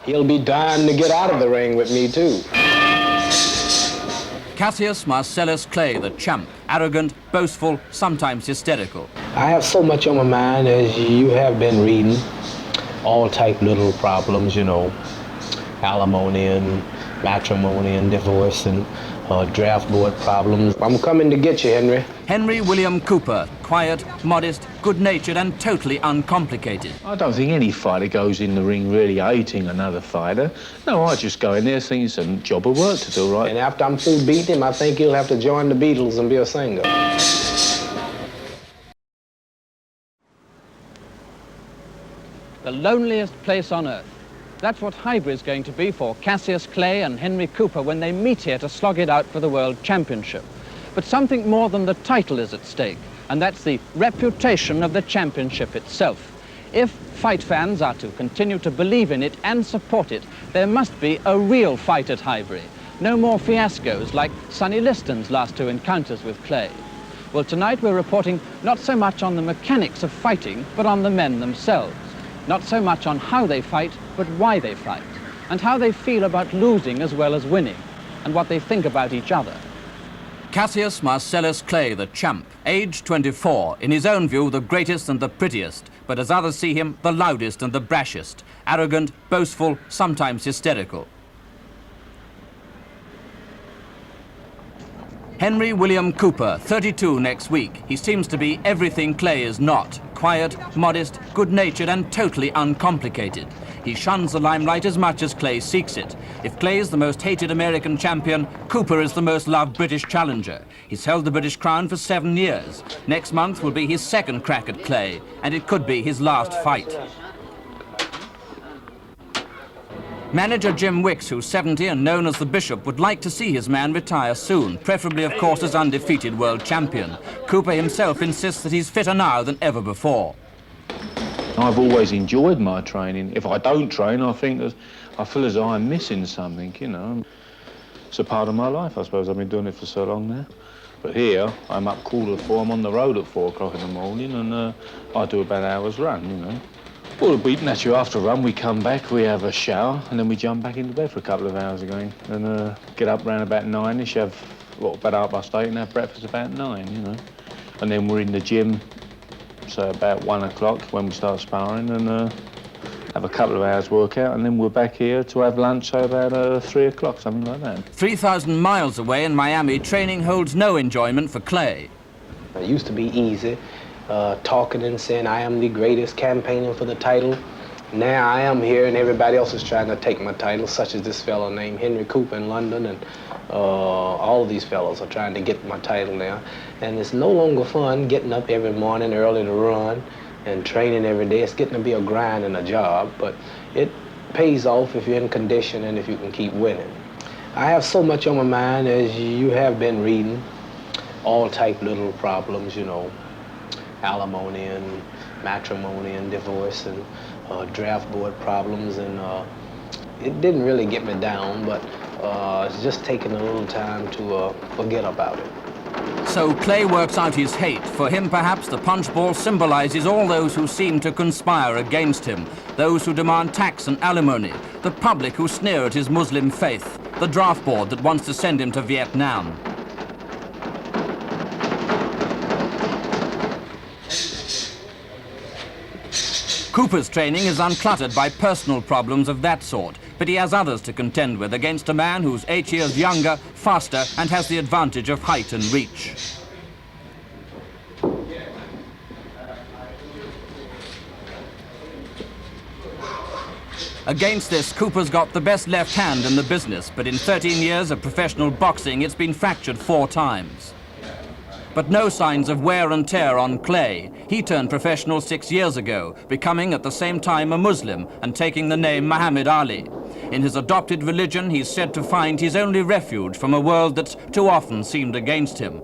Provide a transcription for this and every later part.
He'll be dying to get out of the ring with me, too. Cassius Clay, the champ, arrogant, boastful, sometimes hysterical. I have so much on my mind, as you have been reading. All type little problems, you know, alimony and matrimony and divorce and draft board problems. I'm coming to get you, Henry. Henry William Cooper, quiet, modest, good-natured and totally uncomplicated. I don't think any fighter goes in the ring really hating another fighter. No, I just go in there thinking it's a job of work to do, right? And after I'm through beating him, I think he'll have to join the Beatles and be a singer. The loneliest place on earth. That's what Highbury's going to be for Cassius Clay and Henry Cooper when they meet here to slog it out for the World Championship. But something more than the title is at stake, and that's the reputation of the championship itself. If fight fans are to continue to believe in it and support it, there must be a real fight at Highbury. No more fiascos like Sonny Liston's last two encounters with Clay. Well, tonight we're reporting not so much on the mechanics of fighting, but on the men themselves. Not so much on how they fight, but why they fight, and how they feel about losing as well as winning, and what they think about each other. Cassius Clay, the champ, age 24, in his own view the greatest and the prettiest, but as others see him, the loudest and the brashest, arrogant, boastful, sometimes hysterical. Henry William Cooper, 32 next week. He seems to be everything Clay is not. Quiet, modest, good-natured and totally uncomplicated. He shuns the limelight as much as Clay seeks it. If Clay is the most hated American champion, Cooper is the most loved British challenger. He's held the British crown for 7 years. Next month will be his second crack at Clay, and it could be his last fight. Manager Jim Wicks, who's 70 and known as the Bishop, would like to see his man retire soon, preferably, of course, as undefeated world champion. Cooper himself insists that he's fitter now than ever before. I've always enjoyed my training. If I don't train, I feel as though I'm missing something, you know. It's a part of my life, I suppose. I've been doing it for so long now. But here, I'm up 4:45, I'm on the road at 4 o'clock in the morning, and I do about an hour's run, you know. Well, naturally, after a run, we come back, we have a shower, and then we jump back into bed for a couple of hours again. And get up around about 9-ish, have, about 8:30, and have breakfast about 9, you know. And then we're in the gym, so about 1 o'clock when we start sparring, and have a couple of hours workout, and then we're back here to have lunch, so about 3 o'clock, something like that. 3,000 miles away in Miami, training holds no enjoyment for Clay. It used to be easy. Talking and saying I am the greatest, campaigning for the title. Now I am here and everybody else is trying to take my title, such as this fellow named Henry Cooper in London, and all of these fellows are trying to get my title now. And it's no longer fun getting up every morning early to run and training every day. It's getting to be a grind and a job, but it pays off if you're in condition and if you can keep winning. I have so much on my mind, as you have been reading. All type little problems, you know, alimony and matrimony and divorce and draft board problems, and it didn't really get me down, but it's just taking a little time to forget about it. So Clay works out his hate. For him, perhaps, the punch ball symbolizes all those who seem to conspire against him, those who demand tax and alimony, the public who sneer at his Muslim faith, the draft board that wants to send him to Vietnam. Cooper's training is uncluttered by personal problems of that sort, but he has others to contend with against a man who's 8 years younger, faster, and has the advantage of height and reach. Against this, Cooper's got the best left hand in the business, but in 13 years of professional boxing, it's been fractured 4 times. But no signs of wear and tear on Clay. He turned professional 6 years ago, becoming at the same time a Muslim and taking the name Muhammad Ali. In his adopted religion, he's said to find his only refuge from a world that's too often seemed against him.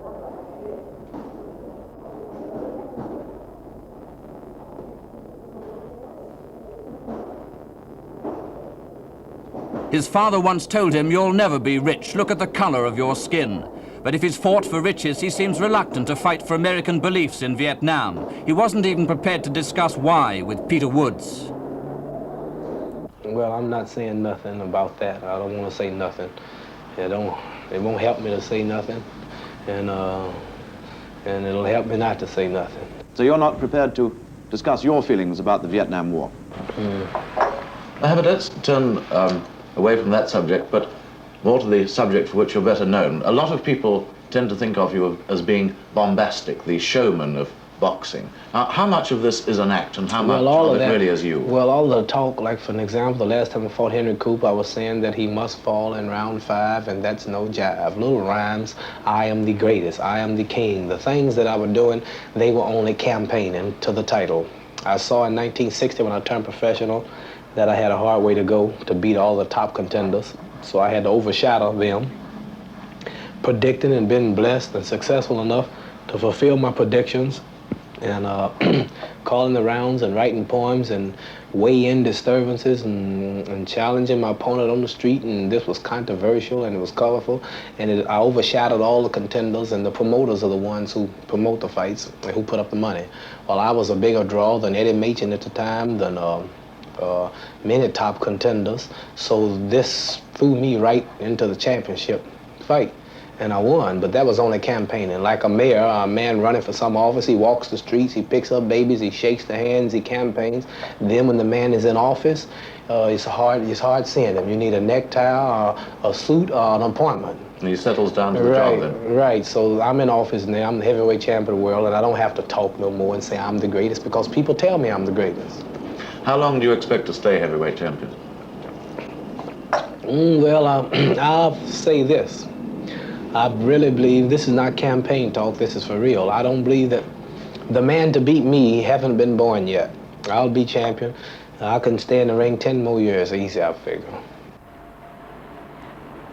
His father once told him, "You'll never be rich, look at the color of your skin." But if he's fought for riches, he seems reluctant to fight for American beliefs in Vietnam. He wasn't even prepared to discuss why with Peter Woods. Well, I'm not saying nothing about that. I don't want to say nothing. It won't help me to say nothing, and it'll help me not to say nothing. So you're not prepared to discuss your feelings about the Vietnam War? But let's turn away from that subject, but more to the subject for which you're better known. A lot of people tend to think of you as being bombastic, the showman of boxing. How much of this is an act and how much of it really is you? Well, all the talk, like for an example, the last time I fought Henry Cooper, I was saying that he must fall in round 5, and that's no jive. Little rhymes, I am the greatest, I am the king. The things that I was doing, they were only campaigning to the title. I saw in 1960 when I turned professional that I had a hard way to go to beat all the top contenders, so I had to overshadow them, predicting and been blessed and successful enough to fulfill my predictions, and calling the rounds and writing poems and weigh-in disturbances and challenging my opponent on the street, and this was controversial and it was colorful, and I overshadowed all the contenders, and the promoters are the ones who promote the fights and who put up the money. Well, I was a bigger draw than Eddie Machen at the time, than many top contenders, so this threw me right into the championship fight. And I won, but that was only campaigning. Like a mayor, a man running for some office, he walks the streets, he picks up babies, he shakes their hands, he campaigns. Then when the man is in office, it's hard seeing him. You need a necktie, or a suit, or an appointment. And he settles down to the job then? Right, so I'm in office now, I'm the heavyweight champion of the world, and I don't have to talk no more and say I'm the greatest, because people tell me I'm the greatest. How long do you expect to stay heavyweight champion? Well, I'll say this. I really believe this is not campaign talk, this is for real. I don't believe that the man to beat me haven't been born yet. I'll be champion. I can stay in the ring 10 more years, easy, I figure.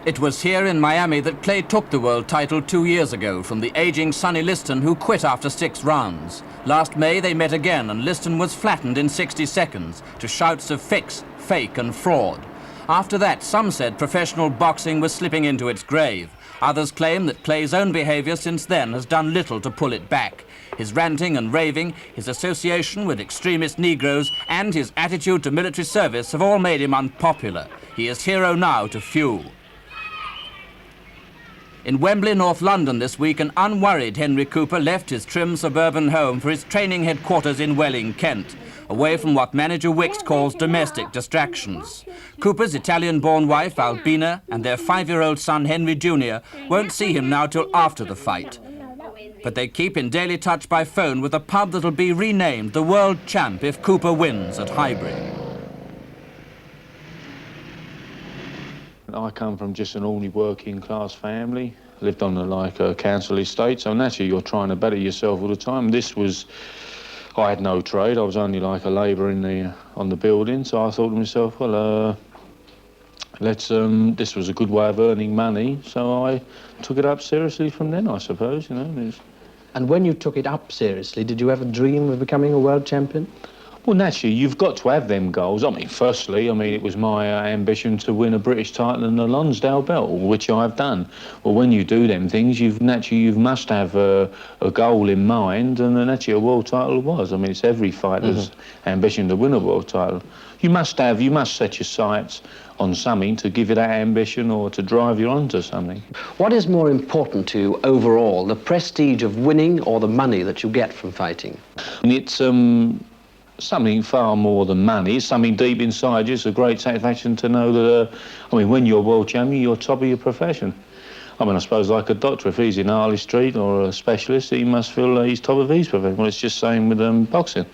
It was here in Miami that Clay took the world title 2 years ago from the aging Sonny Liston, who quit after 6 rounds. Last May they met again, and Liston was flattened in 60 seconds to shouts of fix, fake and fraud. After that, some said professional boxing was slipping into its grave. Others claim that Clay's own behavior since then has done little to pull it back. His ranting and raving, his association with extremist Negroes, and his attitude to military service have all made him unpopular. He is hero now to few. In Wembley, North London this week, an unworried Henry Cooper left his trim suburban home for his training headquarters in Welling, Kent, away from what manager Wicks calls domestic distractions. Cooper's Italian-born wife, Albina, and their 5-year-old son, Henry Jr., won't see him now till after the fight. But they keep in daily touch by phone with a pub that'll be renamed the World Champ if Cooper wins at Highbury. I come from just an ordinary working-class family, lived on a council estate, so naturally you're trying to better yourself all the time. I had no trade, I was only like a labourer on the building, so I thought to myself, well, this was a good way of earning money, so I took it up seriously from then, I suppose, you know. And when you took it up seriously, did you ever dream of becoming a world champion? Well, naturally, you've got to have them goals. Firstly, it was my ambition to win a British title and the Lonsdale belt, which I've done. Well, when you do them things, you must have a goal in mind, and naturally a world title was. It's every fighter's ambition to win a world title. You must set your sights on something to give you that ambition or to drive you onto something. What is more important to you overall, the prestige of winning or the money that you get from fighting? It's something far more than money. It's something deep inside you. It's a great satisfaction to know that, when you're world champion, you're top of your profession. I suppose like a doctor, if he's in Harley Street or a specialist, he must feel he's top of his profession. Well, it's just the same with boxing.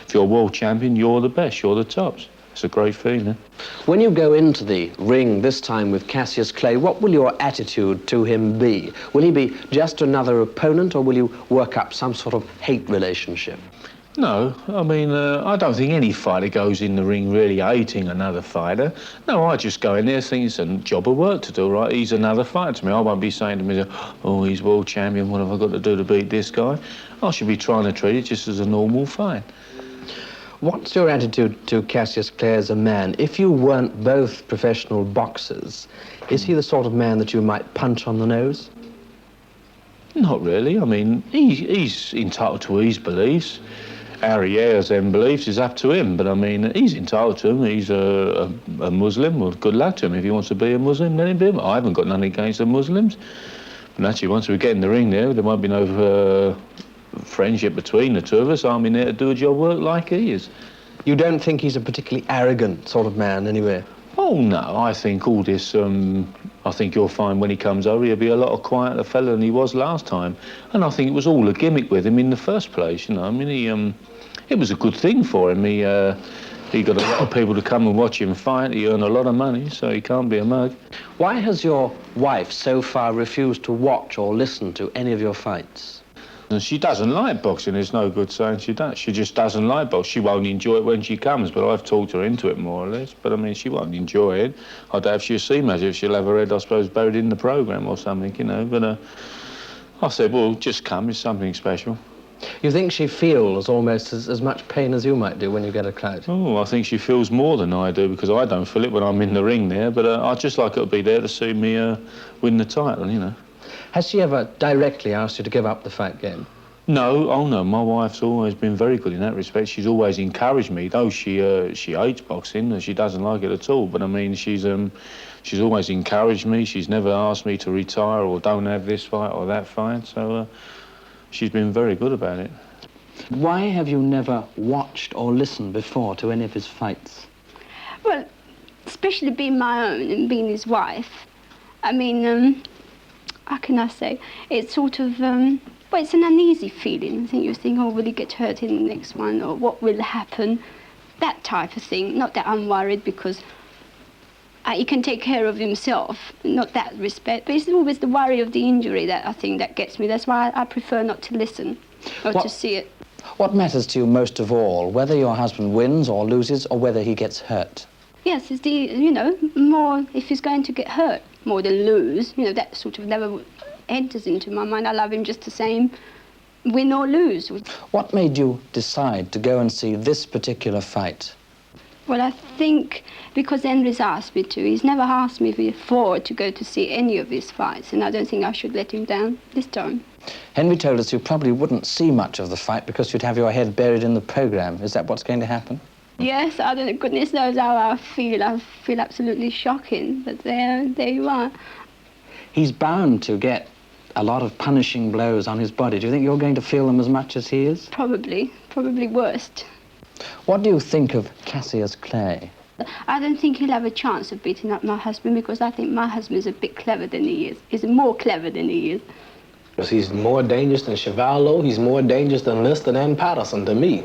If you're world champion, you're the best, you're the tops. It's a great feeling. When you go into the ring this time with Cassius Clay, what will your attitude to him be? Will he be just another opponent, or will you work up some sort of hate relationship? No, I don't think any fighter goes in the ring really hating another fighter. No, I just go in there thinking it's a job of work to do, right? He's another fighter to me. I won't be saying to myself, oh, he's world champion, what have I got to do to beat this guy? I should be trying to treat it just as a normal fight. What's your attitude to Cassius Clay as a man? If you weren't both professional boxers, is he the sort of man that you might punch on the nose? Not really. He's entitled to his beliefs. how he airs them beliefs is up to him, but I mean, he's entitled to them. He's a Muslim. Well, good luck to him. If he wants to be a Muslim, let him be. I haven't got nothing against the Muslims. And actually, once we get in the ring there won't be no friendship between the two of us. I'm in there to do a job work like he is. You don't think he's a particularly arrogant sort of man, anyway? Oh, no, I think all this, I think you'll find when he comes over, he'll be a lot quieter fella than he was last time. And I think it was all a gimmick with him in the first place, you know. I mean, it was a good thing for him. He got a lot of people to come and watch him fight. He earned a lot of money, so he can't be a mug. Why has your wife so far refused to watch or listen to any of your fights? And she doesn't like boxing. There's no good saying she does. She just doesn't like boxing. She won't enjoy it when she comes, but I've talked her into it more or less. But I mean, she won't enjoy it. I doubt if she'll see much. If she'll have her head, I suppose, buried in the programme or something, you know. But I said, well, just come. It's something special. You think she feels almost as much pain as you might do when you get a clout? Oh, I think she feels more than I do, because I don't feel it when I'm in the ring there. But I'd just like her to be there to see me win the title, you know. Has she ever directly asked you to give up the fight game? No, oh no, my wife's always been very good in that respect. She's always encouraged me, though she hates boxing and she doesn't like it at all. But I mean, she's always encouraged me. She's never asked me to retire or don't have this fight or that fight. So she's been very good about it. Why have you never watched or listened before to any of his fights? Well, especially being my own and being his wife. I mean, how can I say? It's sort of, well, it's an uneasy feeling. I think you think, oh, will he get hurt in the next one, or what will happen? That type of thing. Not that I'm worried, because he can take care of himself, not that respect. But it's always the worry of the injury that I think that gets me. That's why I prefer not to listen or to see it. What matters to you most of all, whether your husband wins or loses, or whether he gets hurt? Yes, it's the, you know, more if he's going to get hurt more than lose. You know, that sort of never enters into my mind. I love him just the same, win or lose. What made you decide to go and see this particular fight? Well, I think because Henry's asked me to. He's never asked me before to go to see any of his fights, and I don't think I should let him down this time. Henry told us you probably wouldn't see much of the fight because you'd have your head buried in the programme. Is that what's going to happen? Yes, I don't know, goodness knows how I feel. I feel absolutely shocking, but there you are. He's bound to get a lot of punishing blows on his body. Do you think you're going to feel them as much as he is? Probably worst. What do you think of Cassius Clay? I don't think he'll have a chance of beating up my husband, because I think my husband is a bit clever than he is. He's more clever than he is. He's more dangerous than Chevalo. He's more dangerous than Liston and Patterson to me.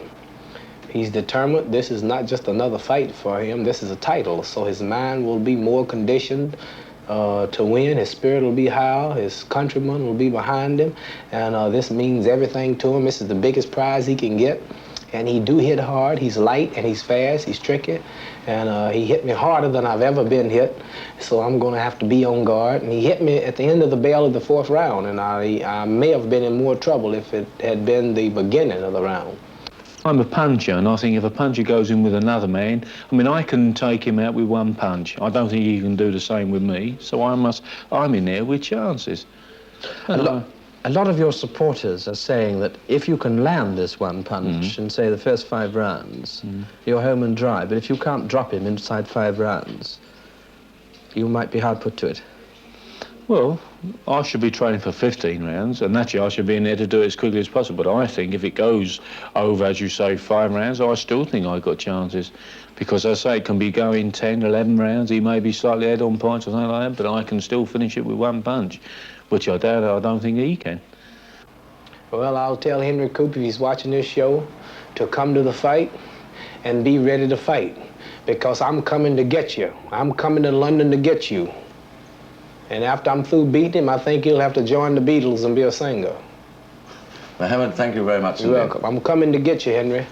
He's determined. This is not just another fight for him. This is a title. So his mind will be more conditioned to win. His spirit will be higher. His countrymen will be behind him. And this means everything to him. This is the biggest prize he can get. And he do hit hard. He's light and he's fast. He's tricky. And he hit me harder than I've ever been hit. So I'm going to have to be on guard. And he hit me at the end of the bell of the fourth round. And I may have been in more trouble if it had been the beginning of the round. I'm a puncher, and I think if a puncher goes in with another man, I mean, I can take him out with one punch. I don't think he can do the same with me. So I'm in there with chances. A lot of your supporters are saying that if you can land this one punch in, say, the first 5 rounds, you're home and dry. But if you can't drop him inside 5 rounds, you might be hard put to it. Well, I should be training for 15 rounds, and naturally I should be in there to do it as quickly as possible. But I think if it goes over, as you say, 5 rounds, I still think I've got chances. Because I say it can be going 10, 11 rounds. He may be slightly ahead on points or something like that, but I can still finish it with one punch, which I doubt. I don't think he can. Well, I'll tell Henry Cooper, if he's watching this show, to come to the fight and be ready to fight. Because I'm coming to get you. I'm coming to London to get you. And after I'm through beating him, I think he'll have to join the Beatles and be a singer. Mohammed, thank you very much. You're welcome. I'm coming to get you, Henry.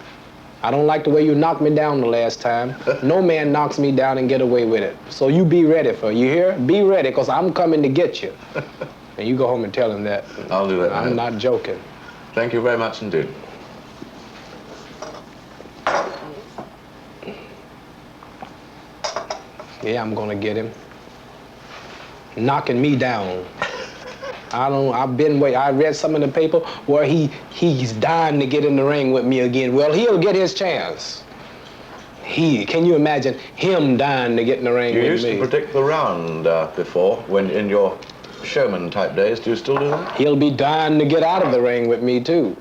I don't like the way you knocked me down the last time. No man knocks me down and get away with it. So you be ready for it. You hear? Be ready, because I'm coming to get you. And you go home and tell him that. I'll do that. I'm not joking. Thank you very much indeed. Yeah, I'm gonna get him. Knocking me down. I read some in the paper where he's dying to get in the ring with me again. Well, he'll get his chance. Can you imagine him dying to get in the ring with me? You used to predict the round before, when in your showman type days. Do you still do that? He'll be dying to get out of the ring with me too.